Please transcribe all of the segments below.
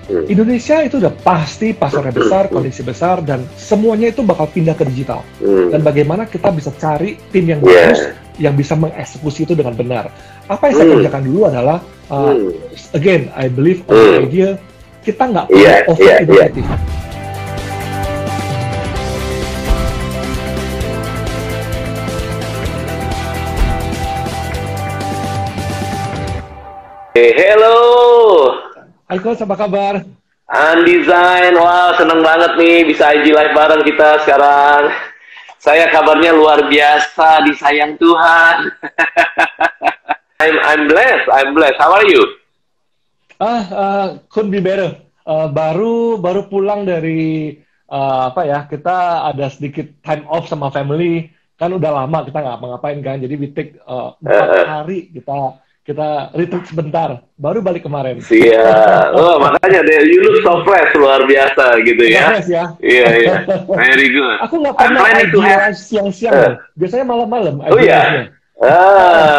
Indonesia itu udah pasti pasarnya besar, kondisi besar, dan semuanya itu bakal pindah ke digital. Dan bagaimana kita bisa cari tim yang bagus, yang bisa mengeksekusi itu dengan benar. Apa yang saya kerjakan dulu adalah, again, I believe on the idea, kita nggak perlu over-innovative. Hello. Hai Coach, apa kabar? Undesign, wah seneng banget nih bisa IG live bareng kita sekarang. Saya kabarnya luar biasa, disayang Tuhan. I'm blessed. How are you? Couldn't be better. Baru pulang dari kita ada sedikit time off sama family. Kan udah lama kita nggak ngapain kan, jadi we take 4 hari kita retreat sebentar, baru balik kemarin. Iya, makanya you look so fresh, luar biasa gitu ya. Fresh ya? Iya, very good. Aku nggak pernah live siang-siang, biasanya malam-malam. Oh iya?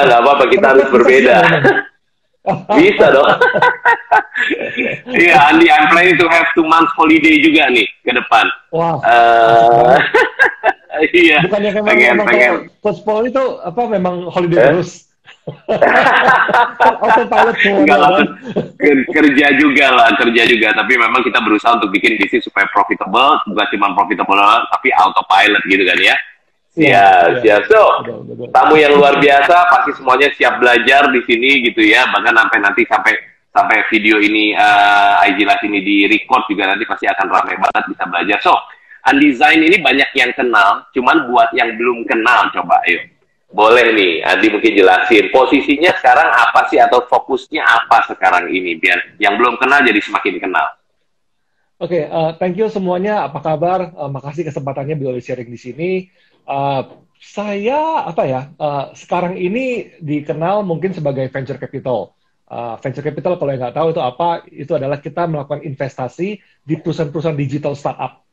Nggak apa-apa, kita harus berbeda. Bisa dong. Iya, Andi, I'm planning to have 2 months holiday juga nih, ke depan. Wow. Iya. Bukannya pengen. Coach Paul itu memang holiday terus? Autopilot semua. Kerja juga, tapi memang kita berusaha untuk bikin bisnis supaya profitable, bukan cuma profitable tapi autopilot gitu kan ya. Siap. So, tamu yang luar biasa, pasti semuanya siap belajar di sini gitu ya. Bahkan sampai video ini IG Live ini di record juga nanti pasti akan ramai banget bisa belajar. So, Undesign ini banyak yang kenal, cuman buat yang belum kenal coba ayo. Boleh nih, Andi mungkin jelasin posisinya sekarang apa sih atau fokusnya apa sekarang ini biar yang belum kenal jadi semakin kenal. Oke, thank you semuanya. Apa kabar? Makasih kesempatannya boleh sharing di sini. Saya sekarang ini dikenal mungkin sebagai venture capital. Venture capital kalau yang nggak tahu itu apa, itu adalah kita melakukan investasi di perusahaan-perusahaan digital startup.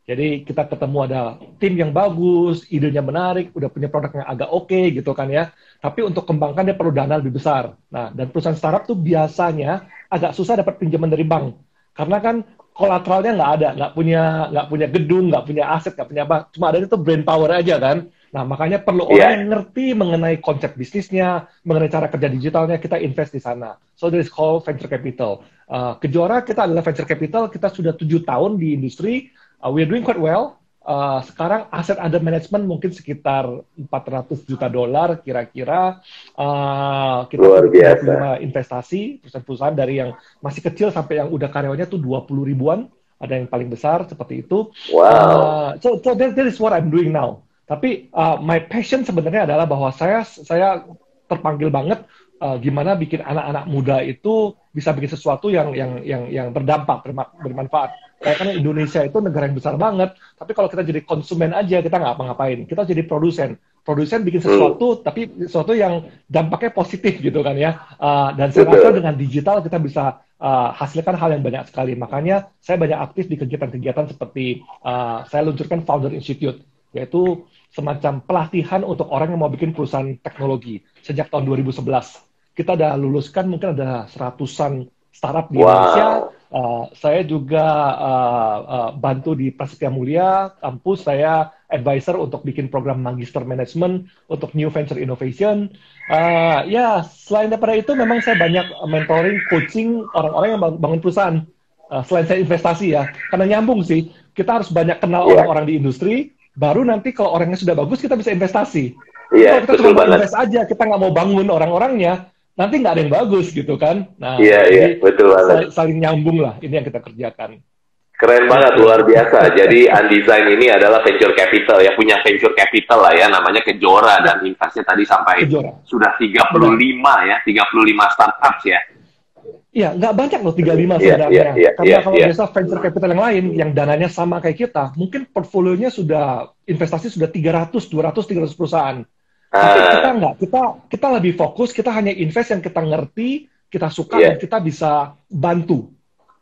Jadi kita ketemu ada tim yang bagus, idenya menarik, udah punya produk yang agak oke gitu kan ya. Tapi untuk kembangkan dia perlu dana lebih besar. Nah, dan perusahaan startup tuh biasanya agak susah dapat pinjaman dari bank. Karena kan kolateralnya nggak ada, nggak punya gedung, nggak punya aset, nggak punya apa. Cuma ada itu brain power aja kan. Nah, makanya perlu orang yang ngerti mengenai konsep bisnisnya, mengenai cara kerja digitalnya, kita invest di sana. So, that is called venture capital. Kejora kita adalah venture capital, kita sudah 7 tahun di industri. We are doing quite well. Sekarang aset under management mungkin sekitar $400 juta kira-kira. Kita punya investasi perusahaan-perusahaan dari yang masih kecil sampai yang udah karyawannya tuh 20 ribuan. Ada yang paling besar seperti itu. Wow. So that is what I'm doing now. Tapi my passion sebenarnya adalah bahwa saya terpanggil banget gimana bikin anak-anak muda itu bisa bikin sesuatu yang berdampak, bermanfaat. Karena Indonesia itu negara yang besar banget, tapi kalau kita jadi konsumen aja, kita nggak apa-ngapain. Kita jadi produsen bikin sesuatu, tapi sesuatu yang dampaknya positif gitu kan ya. Dan saya rasa dengan digital kita bisa hasilkan hal yang banyak sekali. Makanya saya banyak aktif di kegiatan-kegiatan seperti saya luncurkan Founder Institute, yaitu semacam pelatihan untuk orang yang mau bikin perusahaan teknologi sejak tahun 2011. Kita udah luluskan mungkin ada 100-an startup di Indonesia. Saya juga bantu di Prasetya Mulia kampus, saya advisor untuk bikin program Magister Management untuk New Venture Innovation. Selain daripada itu memang saya banyak mentoring, coaching orang-orang yang bangun perusahaan. Selain saya investasi ya, karena nyambung sih, kita harus banyak kenal orang-orang di industri, baru nanti kalau orangnya sudah bagus kita bisa investasi. Kalau kita cuma invest aja, kita nggak mau bangun orang-orangnya, nanti nggak ada yang bagus gitu kan. Nah, betul banget. Saling nyambung lah, ini yang kita kerjakan. Keren banget, luar biasa. Jadi Undesign ini adalah venture capital ya, punya venture capital lah ya, namanya Kejora, dan investasinya tadi sampai sudah 35 startups ya. Iya, nggak banyak loh 35 sebenarnya. Karena kalau biasa venture capital yang lain, yang dananya sama kayak kita, mungkin portfolionya investasi sudah 300 perusahaan. Tapi kita nggak, kita lebih fokus, kita hanya invest yang kita ngerti, kita suka, dan kita bisa bantu.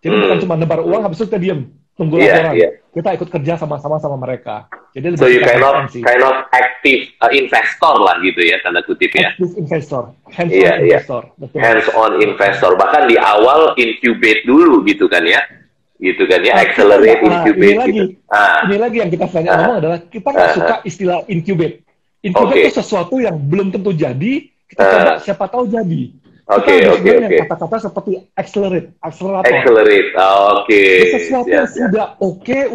Jadi bukan cuma nebar uang, habis itu kita diem, tunggu laporan. kita ikut kerja sama-sama sama mereka. Jadi So lebih you kind of active investor lah gitu ya, tanda kutip ya. Active investor, hands-on investor. Betul. Hands-on investor. Bahkan di awal incubate dulu gitu kan ya. Gitu kan ya, accelerate, incubate gitu. Ini lagi yang kita selalu ngomong adalah kita nggak suka istilah incubate. Incubate itu sesuatu yang belum tentu jadi, kita coba siapa tahu jadi. Oke. Kata-kata seperti accelerator. Sesuatu yang sudah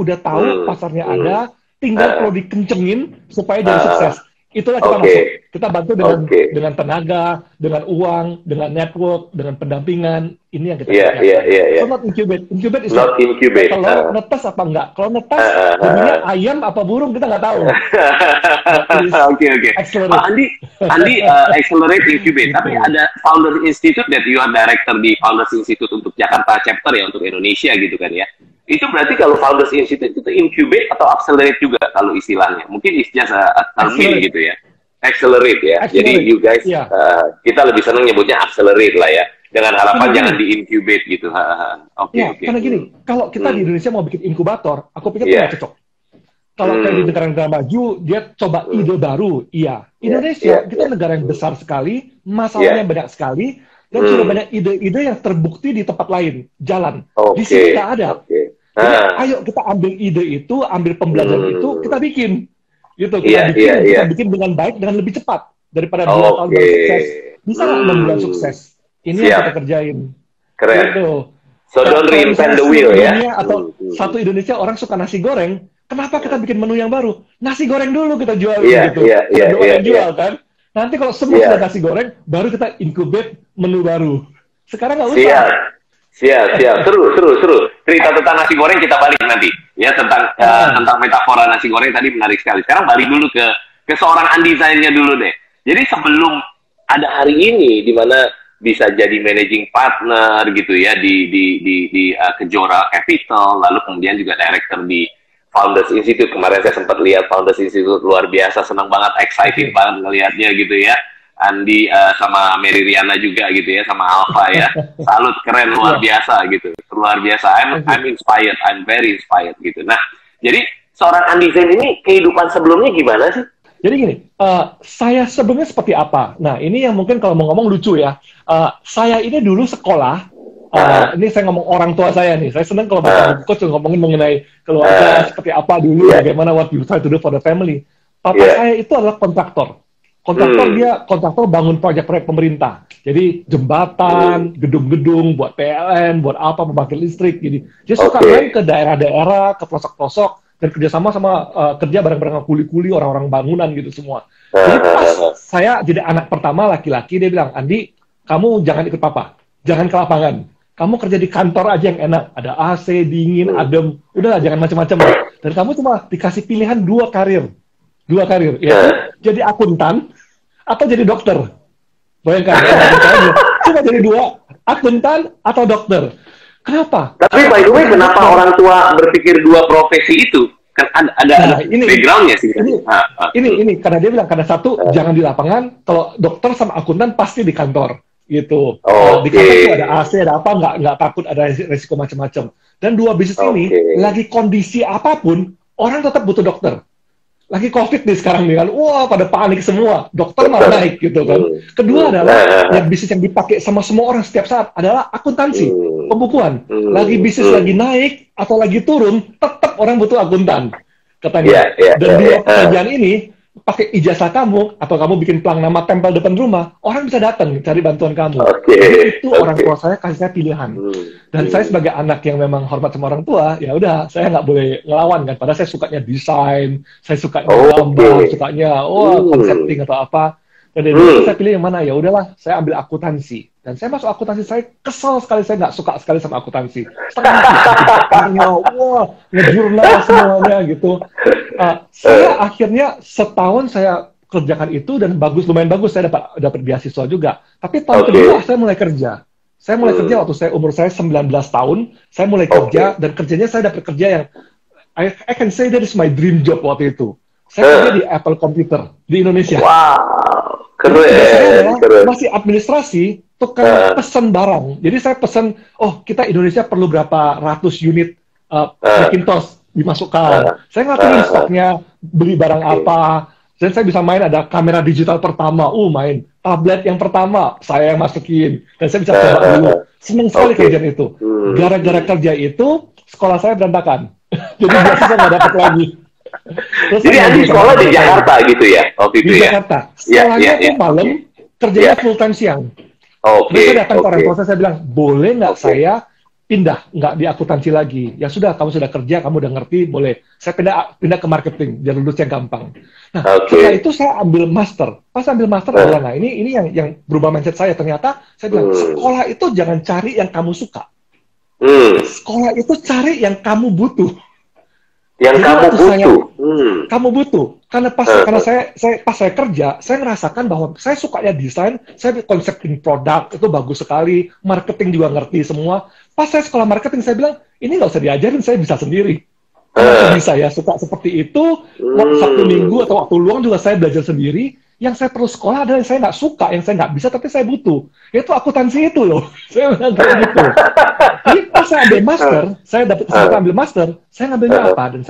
udah tahu pasarnya ada, tinggal perlu dikencengin supaya jadi sukses. Itulah kita masuk. Kita bantu dengan tenaga, dengan uang, dengan network, dengan pendampingan. Ini yang kita lakukan. So not incubate. Incubate is not incubate. Kalau netes apa enggak? Kalau netes, jadinya ayam apa burung kita nggak tahu. Oke. Andi, accelerate, incubate. Tapi ada Founders Institute that you are director di Founders Institute untuk Jakarta chapter ya, untuk Indonesia gitu kan ya. Itu berarti kalau Founders Institute itu incubate atau accelerate juga kalau istilahnya. Mungkin it's just a term gitu ya. Accelerate ya. Jadi you guys, kita lebih senang nyebutnya accelerate lah ya. Dengan harapan jangan di-incubate gitu. Oke. Karena gini, kalau kita di Indonesia mau bikin inkubator, aku pikir itu nggak cocok. Kalau kayak di negara-negara maju, dia coba ide baru. Indonesia, kita negara yang besar sekali, masalahnya banyak sekali, dan sudah banyak ide-ide yang terbukti di tempat lain, jalan. Di sini nggak ada. Jadi, ayo kita ambil ide itu, ambil pembelajaran itu, kita bikin. Gitu, kita bikin dengan baik, dengan lebih cepat. Daripada 2 tahun baru sukses. Bisa nggak 6 bulan sukses? Ini yang kita kerjain. Keren. Gitu. So don't reinvent the wheel ya. Atau satu Indonesia orang suka nasi goreng, kenapa kita bikin menu yang baru? Nasi goreng dulu kita jual gitu. Jual kan. Nanti kalau semua sudah nasi goreng, baru kita incubate menu baru. Sekarang nggak usah. Siap. Seru. Cerita tentang nasi goreng kita balik nanti. Ya, tentang metafora nasi goreng tadi menarik sekali. Sekarang balik dulu ke seorang undesign-nya dulu deh. Jadi sebelum ada hari ini di mana bisa jadi managing partner gitu ya di Kejora Capital, lalu kemudian juga director di Founders Institute. Kemarin saya sempat lihat Founders Institute, luar biasa, senang banget, excited banget ngelihatnya gitu ya. Andi sama Mary Riana juga gitu ya, sama Alpha ya. Salut, keren, luar biasa gitu. Luar biasa. I'm inspired, I'm very inspired gitu. Nah, jadi seorang undesign ini kehidupan sebelumnya gimana sih? Jadi gini, saya sebelumnya seperti apa? Nah, ini yang mungkin kalau mau ngomong lucu ya. Saya ini dulu sekolah, ini saya ngomong orang tua saya nih. Saya senang kalau baca buku ngomongin mengenai keluarga seperti apa dulu, bagaimana what you try to do for the family. Papa saya itu adalah kontraktor. Dia kontraktor bangun proyek-proyek pemerintah. Jadi jembatan, gedung-gedung, buat PLN, buat apa, pembangkit listrik. Jadi dia suka main ke daerah-daerah, ke pelosok-pelosok, dan kerjasama kerja bareng-bareng kuli-kuli, orang-orang bangunan gitu semua. Jadi pas saya jadi anak pertama laki-laki, dia bilang, Andi, kamu jangan ikut papa, jangan ke lapangan. Kamu kerja di kantor aja yang enak, ada AC, dingin, adem, udahlah jangan macam-macam. Dan kamu cuma dikasih pilihan 2 karir, yaitu jadi akuntan atau jadi dokter. Bayangkan, cuma jadi 2, akuntan atau dokter. Kenapa? Tapi by the way, kenapa orang tua berpikir 2 profesi itu? Kan ada backgroundnya sih. Ini karena dia bilang, karena satu jangan di lapangan, kalau dokter sama akuntan pasti di kantor gitu. Di kantor itu ada AC, ada apa, nggak takut ada resiko macam-macam. Dan 2 bisnis ini lagi kondisi apapun, orang tetap butuh dokter. Lagi COVID nih sekarang nih kan, wah pada panik semua, dokter malah naik gitu kan. Kedua adalah yang bisnis yang dipakai sama semua orang setiap saat adalah akuntansi, pembukuan. Lagi bisnis lagi naik atau lagi turun, tetap orang butuh akuntan katanya. Dan 2 pekerjaan ini pakai ijazah kamu atau kamu bikin pelang nama tempel depan rumah, orang bisa datang cari bantuan kamu. Jadi itu orang tua saya kasih saya pilihan. Dan saya sebagai anak yang memang hormat sama orang tua, ya udah saya nggak boleh ngelawan kan. Padahal saya sukanya desain, saya sukanya gambar, sukanya konsepting atau apa. Dan dari itu saya pilih yang mana, ya udahlah saya ambil akuntansi. Dan saya masuk akuntansi, saya kesel sekali, saya nggak suka sekali sama akuntansi. Ngejurnal semuanya gitu. Saya akhirnya setahun saya kerjakan itu dan lumayan bagus, saya dapat beasiswa juga. Tapi tahun kedua saya mulai kerja. Saya mulai kerja waktu umur saya 19 tahun, saya mulai kerja dan kerjanya saya dapat kerja yang I can say that is my dream job waktu itu. Saya kerja di Apple Computer di Indonesia. Wow, keren. Masih administrasi, tukang pesan barang. Jadi saya pesan, kita Indonesia perlu berapa ratus unit Macintosh. dimasukkan. Saya ngaturin stoknya, beli barang apa. Dan saya bisa main, ada kamera digital pertama, main. Tablet yang pertama, saya yang masukin. Dan saya bisa coba dulu. Seneng sekali kerjaan itu. Gara-gara kerja itu, sekolah saya berantakan. Jadi biasa saya nggak dapat lagi. Terus Jadi Andi sekolah di Jakarta gitu ya? Waktu itu di ya? Jakarta. Sekolahnya tuh malam, kerjanya full time siang. Terus saya datang ke orang tua saya bilang, boleh nggak saya pindah, nggak di akuntansi lagi? Ya sudah, kamu sudah kerja, kamu udah ngerti, boleh. Saya pindah ke marketing, biar lulusnya gampang. Nah, setelah itu saya ambil master. Pas ambil master adalah, nah ini yang berubah mindset saya. Ternyata saya bilang, sekolah itu jangan cari yang kamu suka. Sekolah itu cari yang kamu butuh. Yang kamu butuh. Kamu butuh. Karena karena pas saya kerja, saya merasakan bahwa saya sukanya desain, saya konsepin produk itu bagus sekali, marketing juga ngerti semua. Pas saya sekolah marketing, saya bilang, ini nggak usah diajarin, saya bisa sendiri. Karena bisa ya, suka seperti itu, Sabtu Minggu atau waktu luang juga saya belajar sendiri. Yang saya perlu sekolah adalah yang saya nggak suka, yang saya nggak bisa, tapi saya butuh. Itu akuntansi itu loh. Saya bilang kayak gitu. Jadi pas saya ambil master, saya dapat kesempatan ambil master, saya ngambilnya apa? Dan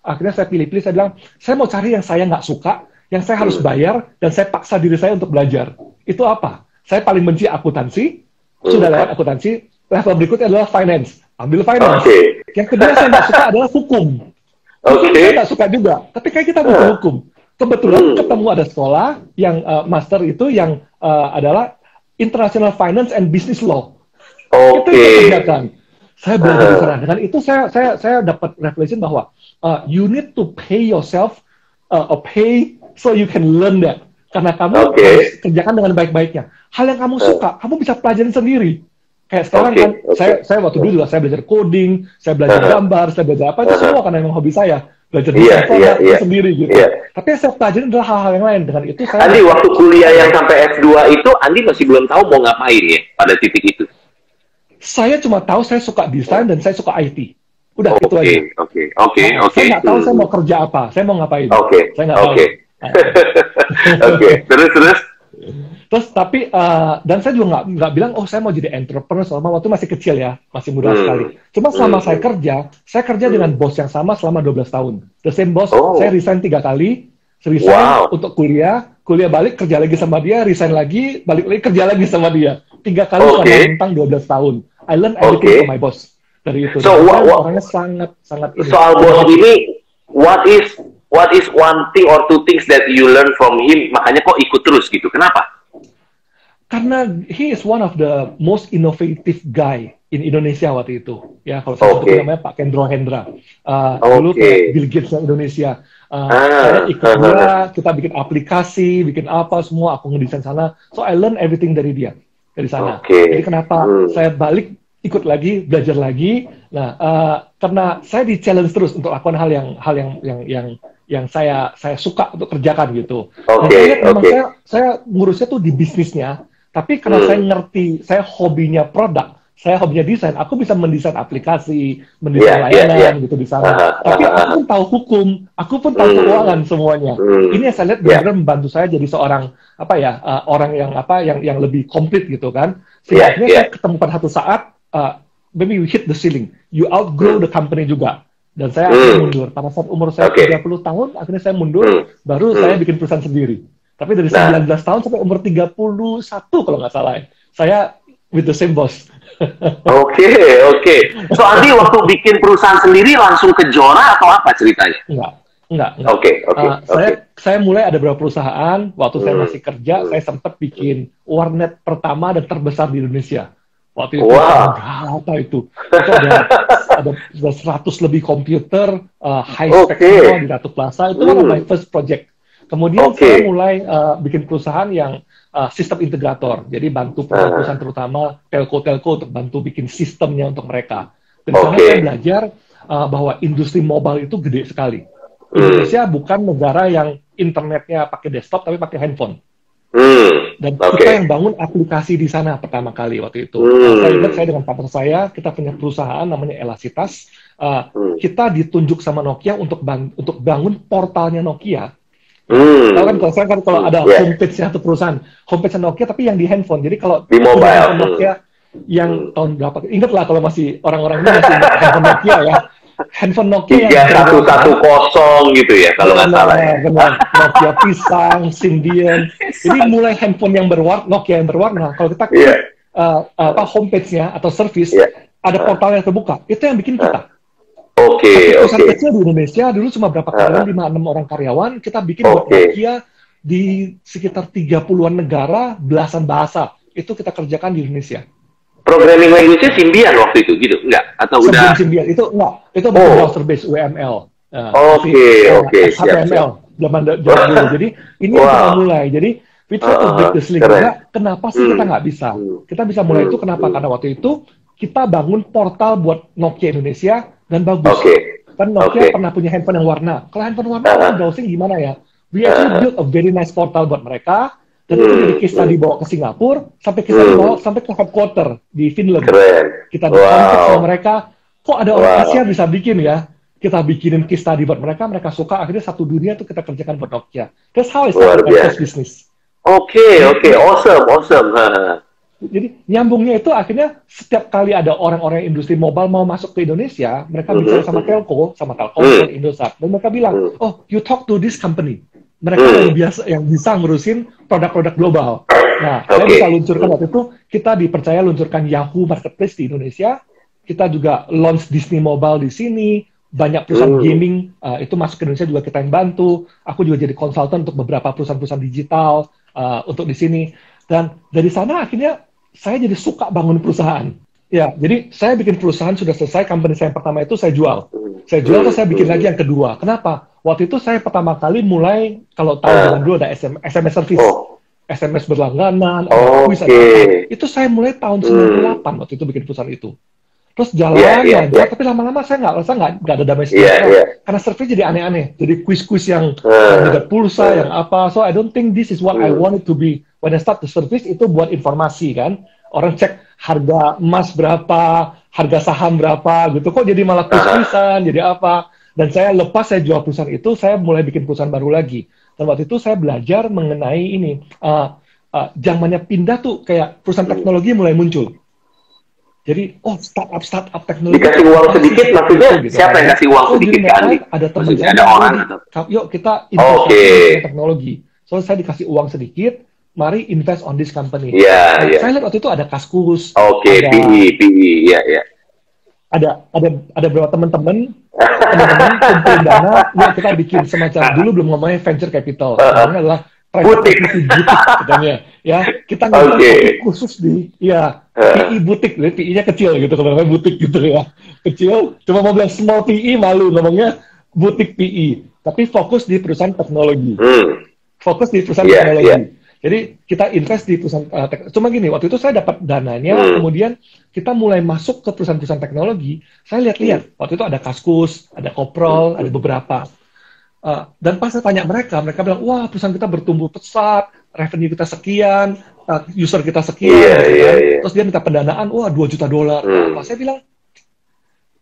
akhirnya saya pilih-pilih, saya bilang, saya mau cari yang saya nggak suka, yang saya harus bayar, dan saya paksa diri saya untuk belajar. Itu apa? Saya paling benci akuntansi, sudah lewat akuntansi, level berikutnya adalah finance. Ambil finance. Yang kedua saya nggak suka adalah hukum. Hukum saya nggak suka juga, tapi kayak kita butuh hukum. Kebetulan ketemu ada sekolah yang master itu yang adalah International Finance and Business Law. Itu yang kerjakan. Saya belajar di sana. Dengan itu saya dapat revelation bahwa you need to pay yourself or pay so you can learn that. Karena kamu harus kerjakan dengan baik-baiknya. Hal yang kamu suka, kamu bisa pelajarin sendiri. Kayak sekarang kan, saya waktu dulu juga saya belajar coding, saya belajar gambar, saya belajar apa, itu semua karena memang hobi saya. Belajar desain produk sendiri gitu. Tapi yang saya pelajari adalah hal-hal yang lain. Dengan itu saya... Andi, waktu kuliah yang sampai F2 itu, Andi masih belum tahu mau ngapain ya pada titik itu? Saya cuma tahu saya suka desain dan saya suka IT. Udah, itu aja. Saya nggak tahu saya mau kerja apa, saya mau ngapain. Saya nggak tahu. Terus tapi dan saya juga nggak bilang saya mau jadi entrepreneur selama waktu masih kecil ya, masih muda sekali. Cuma selama saya kerja dengan bos yang sama selama 12 tahun. The same boss, saya resign 3 kali, resign untuk kuliah balik kerja lagi sama dia, resign lagi, balik lagi kerja lagi sama dia. 3 kali selama tentang 12 tahun. I learn everything from my boss dari itu. So orangnya sangat soal bos ini, what is one thing or two things that you learn from him? Makanya kok ikut terus gitu? Kenapa? Karena he is one of the most innovative guy in Indonesia waktu itu. Ya, kalau saya sebut namanya Pak Kendro Hendra. Dulu Bill Gates Indonesia. Saya ikut dia, kita bikin aplikasi, bikin apa semua, aku ngedesain sana. So I learn everything dari dia, dari sana. Jadi kenapa saya balik ikut lagi, belajar lagi. Nah, karena saya di challenge terus untuk lakukan hal yang saya suka untuk kerjakan gitu. Memang saya ngurusnya tuh di bisnisnya. Tapi karena saya ngerti, saya hobinya produk, saya hobinya desain, aku bisa mendesain aplikasi, mendesain layanan gitu di sana. Tapi aku pun tahu hukum, aku pun tahu keuangan semuanya. Ini yang saya lihat benar-benar membantu saya jadi seorang orang yang lebih komplit gitu kan. Sehingga saya ketemu pada satu saat, maybe you hit the ceiling, you outgrow the company juga. Dan saya akhirnya mundur. Pada saat umur saya 30 tahun, akhirnya saya mundur, baru saya bikin perusahaan sendiri. Tapi dari 19 tahun sampai umur 31 kalau nggak salah, saya with the same boss. Oke. So, Andi waktu bikin perusahaan sendiri langsung ke Jora atau apa ceritanya? Enggak. Saya mulai ada beberapa perusahaan, waktu saya masih kerja, saya sempat bikin warnet pertama dan terbesar di Indonesia. Waktu itu, berapa itu? Itu ada 100 lebih komputer, high-spec semua di Ratu Plaza, itu kan my first project. Kemudian saya mulai bikin perusahaan yang sistem integrator. Jadi bantu perusahaan terutama telco untuk bantu bikin sistemnya untuk mereka. Dan sana saya belajar bahwa industri mobile itu gede sekali. Indonesia bukan negara yang internetnya pakai desktop tapi pakai handphone. Dan kita yang bangun aplikasi di sana pertama kali waktu itu. Saya ingat saya dengan partner saya, kita punya perusahaan namanya Elasitas. Kita ditunjuk sama Nokia untuk bangun portalnya Nokia. Tahu kan kalau ada homepage-nya satu perusahaan, homepage Nokia tapi yang di handphone. Jadi kalau di mobile Nokia yang tahun berapa? Ingat lah kalau masih orang-orang ini masih ingat handphone Nokia ya. handphone Nokia Tiga yang satu satu kosong gitu ya kalau nggak salah ya. benar. Nokia pisang, Symbian. Jadi mulai handphone yang berwarna, Nokia yang berwarna. Kalau kita klik homepage-nya atau service, ada portal yang terbuka. Itu yang bikin kita. Oke. Perusahaan kecil di Indonesia dulu cuma berapa karyawan, 5-6 orang karyawan, kita bikin buat Nokia di sekitar 30-an negara, belasan bahasa. Itu kita kerjakan di Indonesia. Programming language-nya Symbian waktu itu gitu, enggak? Atau udah? Symbian itu enggak, itu browser based UML. HTML zaman dulu. Jadi ini yang kita mulai. Jadi we try to break the link. Kenapa sih kita nggak bisa? Kita bisa mulai itu kenapa? Karena waktu itu kita bangun portal buat Nokia Indonesia dan bagus. Kan Nokia pernah punya handphone yang warna. Kalau handphone warna browsing gimana ya? We actually build a very nice portal buat mereka. Dan itu jadi case study bawa ke Singapura, sampai case study bawa sampai ke headquarter di Finland. Kita kontak sama mereka, kok ada orang Asia bisa bikin ya? Kita bikinin case study buat mereka, mereka suka, akhirnya satu dunia itu kita kerjakan buat Nokia. That's how I started my first business. Oke, awesome. Jadi nyambungnya itu akhirnya setiap kali ada orang-orang industri mobile mau masuk ke Indonesia, mereka bicara sama Telkomsel, Indosat, dan mereka bilang, oh, you talk to this company. Mereka yang bisa ngurusin produk-produk global. Nah, saya bisa luncurkan waktu itu, kita dipercaya luncurkan Yahoo Marketplace di Indonesia, kita juga launch Disney Mobile di sini, banyak perusahaan gaming, itu masuk ke Indonesia juga kita yang bantu, aku juga jadi konsultan untuk beberapa perusahaan-perusahaan digital untuk di sini. Dan dari sana akhirnya saya jadi suka bangun perusahaan. Ya, jadi saya bikin perusahaan sudah selesai, company saya yang pertama itu saya jual. Saya jual terus saya bikin lagi yang kedua. Kenapa? Waktu itu saya pertama kali mulai, kalau tahu zaman dulu ada SMS service. SMS berlangganan, kuis, ada apa. Itu saya mulai tahun 98 waktu itu bikin perusahaan itu. Terus jalan, tapi lama-lama saya nggak ada damai sejahtera. Karena service jadi aneh-aneh. Jadi kuis-kuis yang ada pulsa, yang apa. So I don't think this is what I want it to be. When I start the service, itu buat informasi kan. Orang cek harga emas berapa, harga saham berapa, gitu. Kok jadi malah kuis-kuisan, jadi apa. Dan saya lepas saya jual perusahaan itu, saya mulai bikin perusahaan baru lagi. Dan waktu itu saya belajar mengenai ini. Zamannya pindah tuh, kayak perusahaan teknologi mulai muncul. Jadi, startup teknologi. Dikasih uang sedikit, maksudnya gitu, siapa yang kasih uang sedikit ke Andi? Ada teman saya, ada orang atau? Yuk kita investasi teknologi. So, saya dikasih uang sedikit, mari invest on this company. Saya lihat waktu itu ada Kaskus. PE, Ada beberapa teman-teman kumpulin dana, yuk kita bikin semacam, dulu belum ngomongnya venture capital. Namanya adalah butik katanya. Ya, kita ngomong khusus di PE butik, PE-nya kecil gitu, namanya butik gitu ya. Kecil, cuma mau bilang small PE malu ngomongnya butik PE. Tapi fokus di perusahaan teknologi. Fokus di perusahaan teknologi. Jadi kita invest di perusahaan cuma gini, waktu itu saya dapat dananya, kemudian kita mulai masuk ke perusahaan-perusahaan teknologi. Saya lihat-lihat, waktu itu ada Kaskus, ada Koprol, ada beberapa. Dan pas saya tanya mereka bilang, wah perusahaan kita bertumbuh pesat, revenue kita sekian, user kita sekian, terus dia minta pendanaan, wah $2 juta. Apa? Saya bilang,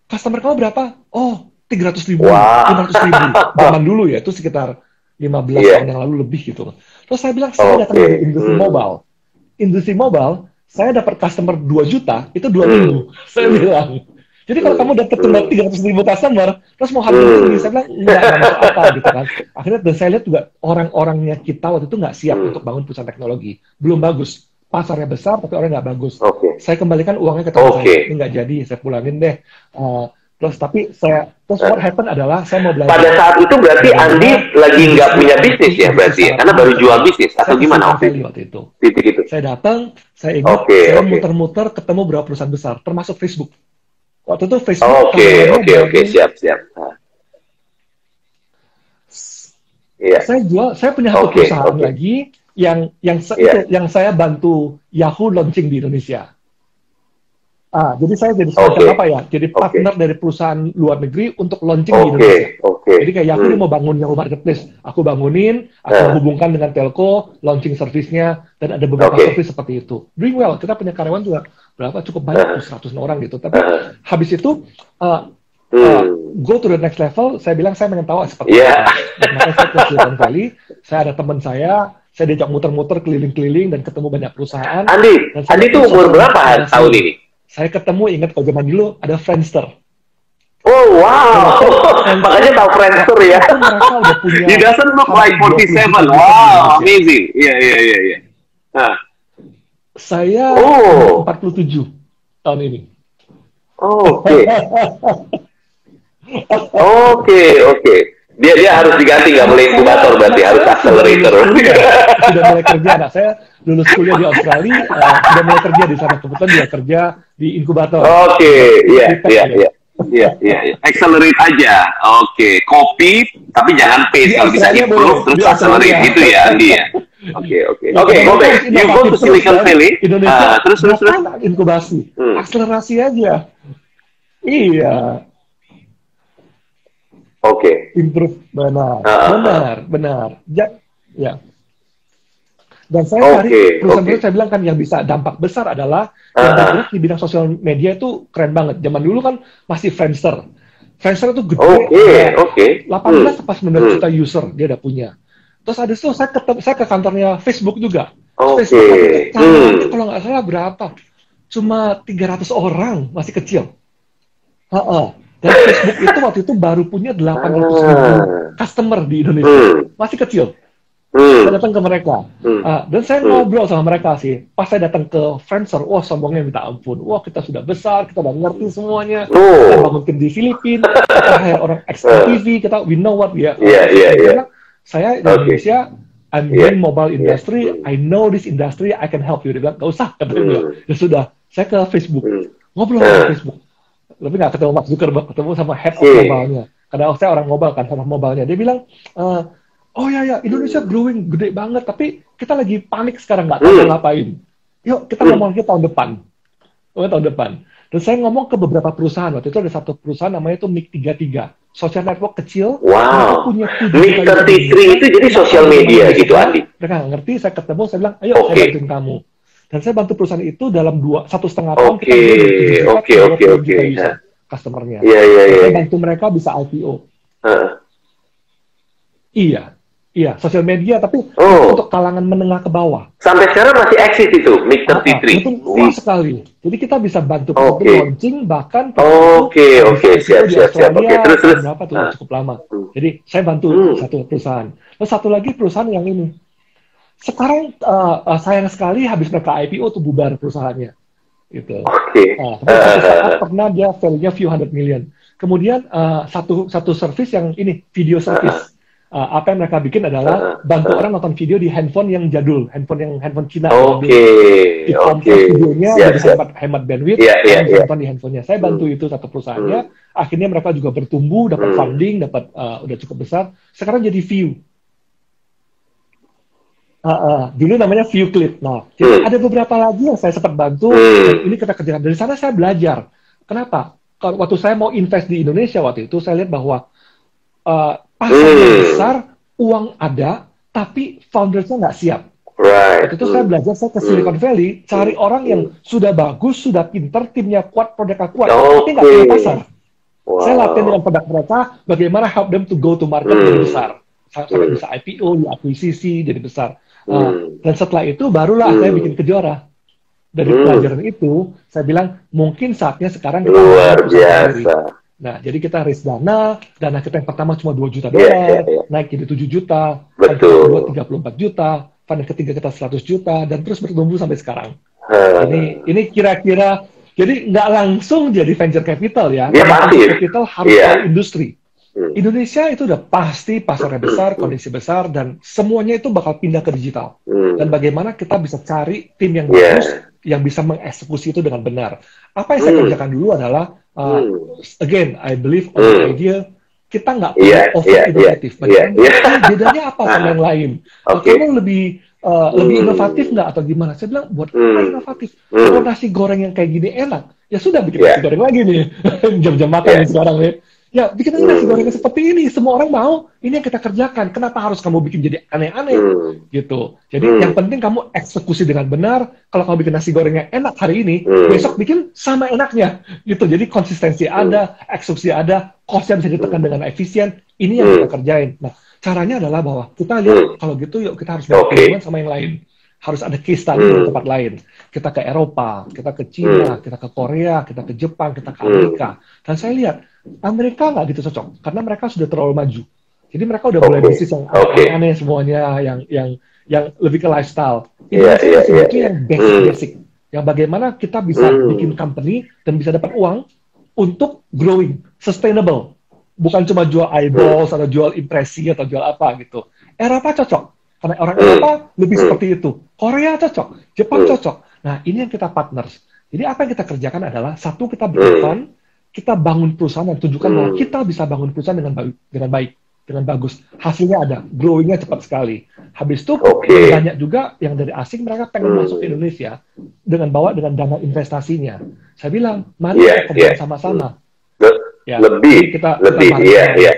customer kamu berapa? Oh, 300.000, 500.000. Zaman dulu ya, itu sekitar 15 tahun yang lalu lebih gitu. Terus saya bilang, saya datang dari industri mobile. Industri mobile, saya dapat customer 2 juta, itu 2 minggu. Saya bilang. Jadi kalau kamu dapat 300.000 customer, terus mau harga tinggi, saya bilang, enggak masuk apa gitu kan. Akhirnya dan saya lihat juga orang-orangnya kita waktu itu nggak siap untuk bangun perusahaan teknologi. Belum bagus. Pasarnya besar, tapi orang nggak bagus. Saya kembalikan uangnya ke teman saya. Ini nggak jadi, saya pulangin deh. Terus what happen adalah saya mau belajar. Pada saat itu berarti Andi lagi nggak punya bisnis ya berarti ya? Karena baru jual bisnis atau gimana waktu itu? Titik itu. Saya datang, saya ingat, saya muter-muter ketemu beberapa perusahaan besar, termasuk Facebook. Waktu itu Facebook. Oke, siap. Saya punya satu perusahaan lagi yang saya bantu Yahoo launching di Indonesia. Jadi saya jadi semacam apa ya? Jadi partner dari perusahaan luar negeri untuk launching di Indonesia. Jadi kayak Yahoo mau bangun Yahoo Marketplace, aku bangunin, aku hubungkan dengan telco, launching service-nya, dan ada beberapa service seperti itu. Doing well, kita punya karyawan juga berapa? Cukup banyak, 100 orang gitu. Tapi habis itu go to the next level, saya bilang saya pengen tahu seperti apa. Dan makanya saya ke Silicon Valley, saya ada teman saya diajak muter-muter keliling-keliling dan ketemu banyak perusahaan. Andi tuh umur berapa tahun ini? Saya ketemu, ingat kalau zaman dulu ada Friendster. Oh wow, makanya tahu Friendster ya. Itu mereka udah punya. He doesn't look like 47. Wow, amazing. Iya, iya, iya, iya. Nah. Saya 47 tahun ini. Oke. Oke. Dia harus diganti, nggak boleh inkubator berarti, harus accelerator. Sudah mulai kerja, nah saya lulus kuliah di Australia, sudah mulai kerja di sana, kebetulan dia kerja di inkubator. Oke, iya. Accelerate aja. Oke, copy, tapi jangan paste, kalau bisa improve terus accelerate gitu ya, Andi ya. Oke, go back. You go to Silicon Valley. Terus. Inkubasi, akselerasi aja. Iya. Oke. Improve, benar. Ya. Dan saya cari perusahaan-perusahaan, saya bilang kan yang bisa dampak besar adalah yang bergerak di bidang sosial media itu keren banget. Zaman dulu kan masih Friendster. Friendster itu gede, 18 pas 19 juta user dia udah punya. Terus ada itu saya ke kantornya Facebook juga. Facebook kalau nggak salah berapa? Cuma 300 orang, masih kecil. Dan Facebook itu waktu itu baru punya 800.000 customer di Indonesia. Masih kecil. Saya datang ke mereka. Dan saya ngobrol sama mereka sih. Pas saya datang ke Friendster, wah sombongnya minta ampun. Wah kita sudah besar, kita udah ngerti semuanya. Kita bangun tim di Filipina, kita hire orang XTV, we know what we are. Saya di Indonesia, I'm in mobile industry, I know this industry, I can help you. Dia bilang, gak usah. Ya sudah, saya ke Facebook. Ngobrol sama Facebook. Tapi nggak ketemu Mark Zuckerberg, ketemu sama head of mobile-nya. Karena saya orang mobile kan, sama mobile-nya. Dia bilang, oh ya, Indonesia growing gede banget, tapi kita lagi panik sekarang, nggak tahu ngapain. Yuk, kita ngomong lagi tahun depan. Dan saya ngomong ke beberapa perusahaan. Waktu itu ada satu perusahaan namanya itu Mic33. Social network kecil. Wow. Mic33 itu jadi sosial media gitu, Andi. Mereka nggak ngerti, saya ketemu, saya bilang, ayo saya bantuin kamu. Dan saya bantu perusahaan itu dalam 1,5 tahun kita customernya. Saya bantu mereka bisa IPO. Iya, sosial media, tapi untuk kalangan menengah ke bawah. Sampai sekarang masih eksis itu, Mic33. Itu luas sekali. Jadi kita bisa bantu launching, bahkan siap. Terus. Berapa tuh, cukup lama. Jadi saya bantu satu perusahaan. Terus satu lagi perusahaan yang ini. Sekarang sayang sekali habis mereka IPO tuh bubar perusahaannya, gitu. Tapi satu saat pernah dia value-nya few hundred million. Kemudian satu service yang ini video service. Apa yang mereka bikin adalah bantu orang nonton video di handphone yang jadul, handphone Cina. Di videonya jadi hemat bandwidth, nonton di handphonenya. Saya bantu itu satu perusahaannya. Akhirnya mereka juga bertumbuh, dapat funding, udah cukup besar. Sekarang jadi View. Dulu namanya ViewClip. Nah, jadi ada beberapa lagi yang saya sempat bantu. Dan ini kita kerjakan. Dari sana saya belajar. Kenapa? Kalau waktu saya mau invest di Indonesia waktu itu, saya lihat bahwa pasarnya besar, uang ada, tapi foundersnya nggak siap. Waktu itu saya belajar, saya ke Silicon Valley, cari orang yang sudah bagus, sudah pintar, timnya kuat, produknya kuat, tapi nggak punya pasar. Saya latihan dengan produk mereka, bagaimana help them to go to market yang besar. Sampai bisa IPO, diakuisisi, jadi besar. Dan setelah itu barulah saya bikin Kejora. Dari pelajaran itu, saya bilang mungkin saatnya sekarang kita luar biasa. Nah, jadi kita raise dana kita yang pertama cuma $2 juta, naik jadi 7 juta, betul. Kedua 34 juta, fund yang ketiga kita 100 juta, dan terus bertumbuh sampai sekarang. Ini kira-kira, jadi nggak langsung jadi venture capital ya. Venture capital harus tahu industri. Indonesia itu udah pasti pasarnya besar, kondisi besar, dan semuanya itu bakal pindah ke digital. Dan bagaimana kita bisa cari tim yang bagus, yang bisa mengeksekusi itu dengan benar. Apa yang saya kerjakan dulu adalah, again, I believe on the idea, kita nggak perlu over-innovatif. Bedanya apa sama yang lain? Kamu lebih inovatif nggak atau gimana? Saya bilang, buat apa inovatif? Kalau nasi goreng yang kayak gini enak, ya sudah bikin nasi goreng lagi nih. Jam-jam makan sekarang nih. Ya, bikin aja nasi goreng seperti ini. Semua orang mau. Ini yang kita kerjakan. Kenapa harus kamu bikin jadi aneh-aneh? Gitu. Jadi yang penting kamu eksekusi dengan benar. Kalau kamu bikin nasi gorengnya enak hari ini, besok bikin sama enaknya. Gitu. Jadi konsistensi ada, eksekusi ada, cost-nya bisa ditekan dengan efisien. Ini yang kita kerjain. Nah, caranya adalah bahwa kita lihat, kalau gitu yuk kita harus berhubungan sama yang lain. Harus ada case study di tempat lain. Kita ke Eropa, kita ke Cina, kita ke Korea, kita ke Jepang, kita ke Amerika. Dan saya lihat, Amerika nggak gitu cocok, karena mereka sudah terlalu maju. Jadi mereka udah mulai bisnis yang aneh semuanya, yang lebih ke lifestyle. Indonesia masih butuh yang basic, yang bagaimana kita bisa bikin company dan bisa dapat uang untuk growing, sustainable. Bukan cuma jual eyeballs atau jual impresi atau jual apa gitu. Eropa cocok, karena orang Eropa lebih seperti itu. Korea cocok, Jepang cocok. Nah, ini yang kita partners. Jadi apa yang kita kerjakan adalah, satu, kita bikin fund, kita bangun perusahaan dan tunjukkan bahwa kita bisa bangun perusahaan dengan baik, dengan bagus. Hasilnya ada, growing-nya cepat sekali. Habis itu banyak juga yang dari asing mereka pengen masuk ke Indonesia dengan dana investasinya. Saya bilang, mari kita kerja sama-sama. Lebih,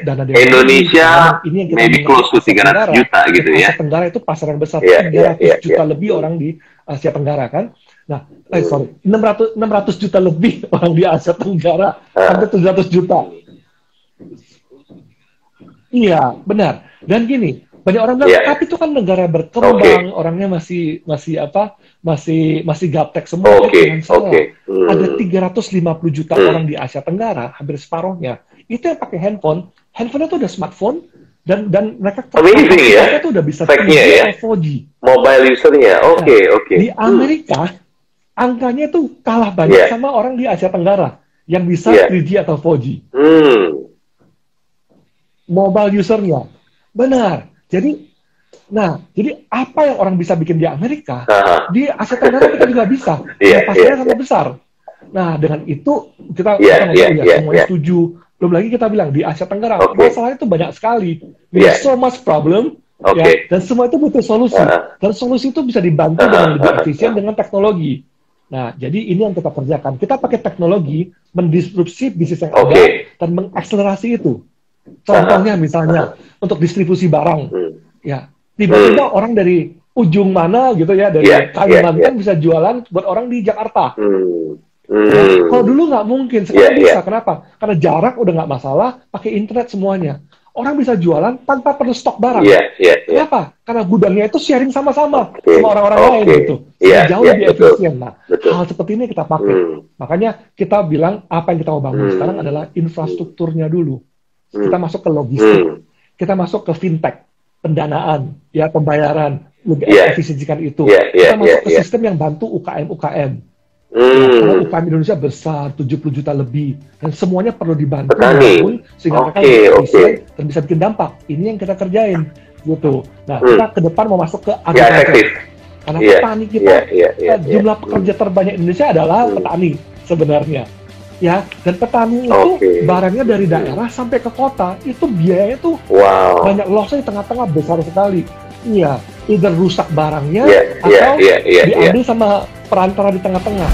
dana Indonesia ini yang maybe close to 300 juta gitu ya. Asia Tenggara itu pasar yang besar, 300 juta lebih orang di Asia Tenggara kan. Nah, 600 juta lebih orang di Asia Tenggara, hampir 700 juta. Iya, benar. Dan gini, banyak orang bilang, tapi itu kan negara berkembang, orangnya masih gaptek semua. Jangan salah. Ada 350 juta orang di Asia Tenggara, hampir separuhnya. Itu yang pakai handphone. Handphone itu udah smartphone, dan mereka itu udah bisa 4G. Mobile usernya, Di Amerika, angkanya itu kalah banyak sama orang di Asia Tenggara yang bisa 3G atau 4G. Mobile usernya. Benar. Jadi apa yang orang bisa bikin di Amerika, di Asia Tenggara kita juga bisa. Pasarnya sangat besar. Nah, dengan itu kita semuanya setuju. Belum lagi kita bilang di Asia Tenggara masalahnya itu banyak sekali. There's so much problem. Dan semua itu butuh solusi. Dan solusi itu bisa dibantu dengan lebih efisien dengan teknologi. Nah, jadi ini yang kita kerjakan. Kita pakai teknologi mendisrupsi bisnis yang ada dan mengakselerasi itu. Contohnya misalnya untuk distribusi barang, tiba-tiba orang dari ujung mana gitu ya, dari Kalimantan bisa jualan buat orang di Jakarta. Kalau dulu nggak mungkin, sekarang bisa. Kenapa? Karena jarak udah nggak masalah, pakai internet semuanya. Orang bisa jualan tanpa perlu stok barang. Kenapa? Karena gudangnya itu sharing sama-sama sama orang-orang lain gitu. Jauh lebih efisien. Nah, hal seperti ini kita pakai. Makanya kita bilang apa yang kita mau bangun sekarang adalah infrastrukturnya dulu. Kita masuk ke logistik, kita masuk ke fintech, pendanaan, pembayaran, lebih efisiensikan itu. Kita masuk ke sistem yang bantu UKM-UKM. Karena UKM Indonesia besar, 70 juta lebih, dan semuanya perlu dibantu bangun sehingga mereka efisien dan bisa bikin dampak. Ini yang kita kerjain, gitu. Nah, kita ke depan mau masuk ke agriculture. Karena petani kita, jumlah pekerja terbanyak Indonesia adalah petani sebenarnya. Dan petani itu barangnya dari daerah sampai ke kota, itu biayanya tuh banyak lossnya di tengah-tengah besar sekali. Either rusak barangnya atau diambil sama perantara di tengah-tengah.